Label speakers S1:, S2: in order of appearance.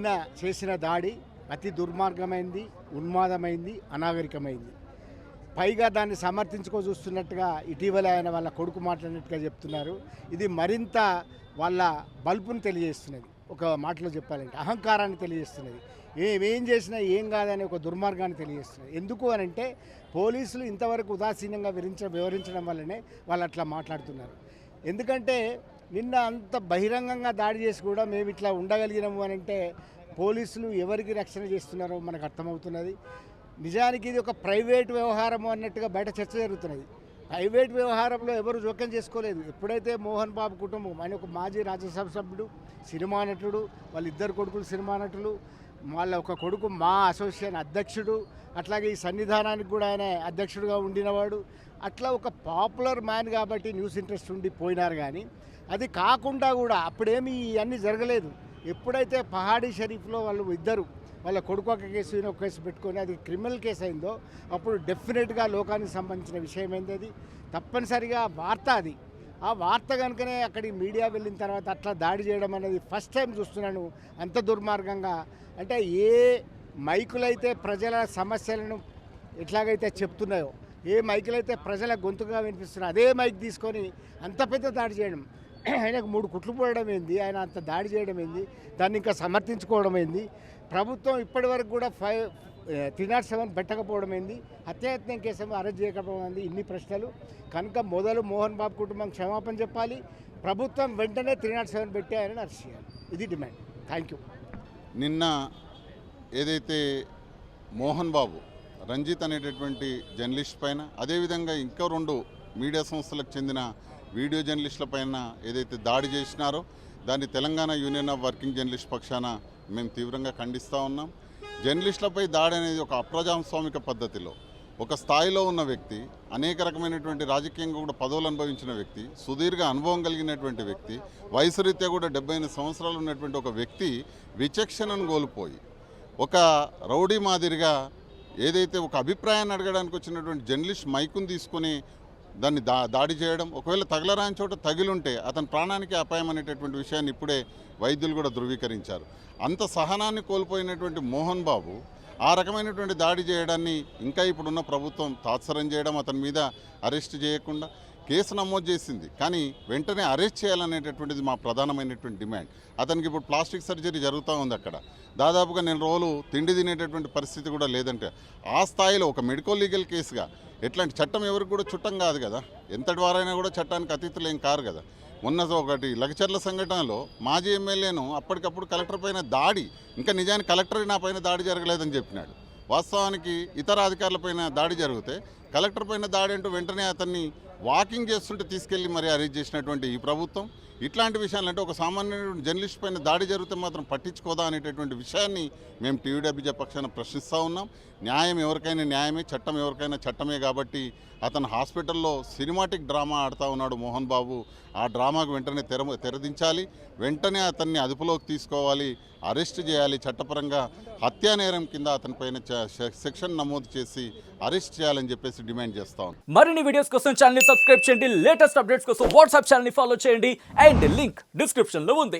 S1: నిన్న చేసిన దాడి అతి దుర్మార్గమైంది, ఉన్మాదమైంది, అనాగరికమైంది. పైగా దాన్ని చూస్తున్నట్టుగా ఇటీవల ఆయన వాళ్ళ కొడుకు మాట్లాడినట్టుగా చెప్తున్నారు. ఇది మరింత వాళ్ళ బల్బును తెలియజేస్తున్నది. ఒక మాటలో చెప్పాలంటే అహంకారాన్ని తెలియజేస్తున్నది. ఏం చేసినా ఏం కాదని ఒక దుర్మార్గాన్ని తెలియజేస్తున్నది. ఎందుకు అనంటే పోలీసులు ఇంతవరకు ఉదాసీనంగా వివరించడం వల్లనే వాళ్ళు అట్లా మాట్లాడుతున్నారు. ఎందుకంటే నిన్న అంత బహిరంగంగా దాడి చేసి కూడా మేము ఇట్లా ఉండగలిగినాము అనంటే పోలీసులు ఎవరికి రక్షణ చేస్తున్నారో మనకు అర్థమవుతున్నది. నిజానికి ఇది ఒక ప్రైవేట్ వ్యవహారం అన్నట్టుగా బయట చర్చ జరుగుతున్నది. ప్రైవేట్ వ్యవహారంలో ఎవరు జోక్యం చేసుకోలేదు. ఎప్పుడైతే మోహన్ బాబు కుటుంబం, ఆయన ఒక మాజీ రాజ్యసభ సభ్యుడు, సినిమా నటుడు, వాళ్ళిద్దరు కొడుకులు సినిమా నటులు, వాళ్ళ ఒక కొడుకు మా అసోసియేషన్ అధ్యక్షుడు, అట్లాగే ఈ సన్నిధానానికి కూడా ఆయన అధ్యక్షుడిగా ఉండినవాడు. అట్లా ఒక పాపులర్ మ్యాన్ కాబట్టి న్యూస్ ఇంట్రెస్ట్ ఉండి పోయినారు. కానీ అది కాకుండా కూడా అప్పుడేమీ ఇవన్నీ జరగలేదు. ఎప్పుడైతే పహాడీ షరీఫ్లో వాళ్ళు ఇద్దరు వాళ్ళ కొడుకు ఒక కేసు ఈయన ఒక కేసు పెట్టుకొని అది క్రిమినల్ కేసు అయిందో అప్పుడు డెఫినెట్గా లోకానికి సంబంధించిన విషయం ఏంది. అది తప్పనిసరిగా వార్త. అది ఆ వార్త కనుకనే అక్కడికి మీడియా వెళ్ళిన తర్వాత అట్లా దాడి చేయడం అనేది ఫస్ట్ టైం చూస్తున్నాను. అంత దుర్మార్గంగా అంటే ఏ మైకులైతే ప్రజల సమస్యలను ఎట్లాగైతే చెప్తున్నాయో, ఏ మైకులైతే ప్రజల గొంతుగా వినిపిస్తున్నాయో అదే మైక్ తీసుకొని అంత పెద్ద దాడి చేయడం, ఆయనకు 3 కుట్లు పోవడం ఏంది, ఆయన అంత దాడి చేయడం ఏంది, దాన్ని ఇంకా సమర్థించుకోవడం ఏంది, ప్రభుత్వం ఇప్పటి వరకు కూడా 307 పెట్టకపోవడం ఏంది, హత్యాయత్నం కేసు అరెస్ట్ చేయకపోవడం ఏంది, ఇన్ని ప్రశ్నలు. కనుక మొదలు మోహన్ బాబు కుటుంబం క్షమాపణ చెప్పాలి, ప్రభుత్వం వెంటనే 307 పెట్టి ఆయనను అరెస్ట్ చేయాలి. ఇది డిమాండ్. Thank you.
S2: నిన్న ఏదైతే మోహన్ బాబు రంజిత్ అనేటటువంటి జర్నలిస్ట్ పైన, అదేవిధంగా ఇంకా 2 మీడియా సంస్థలకు చెందిన వీడియో జర్నలిస్టుల పైన ఏదైతే దాడి చేసినారో దాన్ని Telangana union of working journalist పక్షాన మేము తీవ్రంగా ఖండిస్తూ ఉన్నాం. జర్నలిస్టులపై దాడి అనేది ఒక అప్రజాస్వామిక పద్ధతిలో ఒక స్థాయిలో ఉన్న వ్యక్తి, అనేక రకమైనటువంటి రాజకీయంగా కూడా పదవులు అనుభవించిన వ్యక్తి, సుదీర్ఘ అనుభవం కలిగినటువంటి వ్యక్తి, వయసు రీత్యా కూడా 78 సంవత్సరాలు ఉన్నటువంటి ఒక వ్యక్తి విచక్షణను కోల్పోయి ఒక రౌడీ మాదిరిగా ఏదైతే ఒక అభిప్రాయాన్ని అడగడానికి వచ్చినటువంటి జర్నలిస్ట్ మైకును తీసుకొని దాన్ని దాడి చేయడం, ఒకవేళ తగలరాని చోట తగిలుంటే అతని ప్రాణానికి అపాయం అనేటటువంటి విషయాన్ని ఇప్పుడే వైద్యులు కూడా ధృవీకరించారు. అంత సహనాన్ని కోల్పోయినటువంటి మోహన్ బాబు ఆ రకమైనటువంటి దాడి చేయడాన్ని ఇంకా ఇప్పుడున్న ప్రభుత్వం తాత్సరం చేయడం, అతని మీద అరెస్ట్ చేయకుండా కేసు నమోదు చేసింది. కానీ వెంటనే అరెస్ట్ చేయాలనేటటువంటిది మా ప్రధానమైనటువంటి డిమాండ్. అతనికి ఇప్పుడు ప్లాస్టిక్ సర్జరీ జరుగుతూ ఉంది. అక్కడ దాదాపుగా 4 రోజులు తిండి తినేటటువంటి పరిస్థితి కూడా లేదంటే ఆ స్థాయిలో ఒక మెడికల్ లీగల్ కేసుగా ఎట్లాంటి చట్టం ఎవరికి కూడా చుట్టం కాదు కదా, ఎంతటి వారైనా కూడా చట్టానికి అతీతులు ఏం కారు కదా. మొన్న ఒకటి లగచర్ల సంఘటనలో మాజీ ఎమ్మెల్యేను అప్పటికప్పుడు కలెక్టర్ పైన దాడి, ఇంకా నిజానికి కలెక్టర్ నా పైన దాడి జరగలేదని చెప్పినాడు. వాస్తవానికి ఇతర అధికారులపైన దాడి జరిగితే కలెక్టర్ పైన దాడి అంటూ వెంటనే అతన్ని వాకింగ్ చేస్తుంటే తీసుకెళ్లి మరి అరెస్ట్ చేసినటువంటి ఈ ప్రభుత్వం ఇట్లాంటి విషయాలంటే ఒక సామాన్య జర్నలిస్ట్ పైన దాడి జరిగితే మాత్రం పట్టించుకోదా అనేటటువంటి విషయాన్ని మేము టీవీడబ్ల్యూజే పక్షాన ప్రశ్నిస్తూ ఉన్నాం. న్యాయం ఎవరికైనా న్యాయమే, చట్టం ఎవరికైనా చట్టమే. కాబట్టి అతను హాస్పిటల్లో సినిమాటిక్ డ్రామా ఆడుతూ ఉన్నాడు మోహన్ బాబు. ఆ డ్రామాకు వెంటనే తెరదించాలి, వెంటనే అతన్ని అదుపులోకి తీసుకోవాలి, అరెస్ట్ చేయాలి. చట్టపరంగా హత్యా నేరం కింద అతనిపైన సెక్షన్ నమోదు చేసి అరెస్ట్ చేయాలని చెప్పేసి డిమాండ్ చేస్తాం.
S3: మరిన్ని వీడియోస్ కోసం ఛానల్ ని సబ్స్క్రైబ్ చేయండి, లేటెస్ట్ అప్డేట్స్ కోసం వాట్సాప్ ఛానల్ ని ఫాలో చేయండి, అండ్ లింక్ డిస్క్రిప్షన్ లో ఉంది.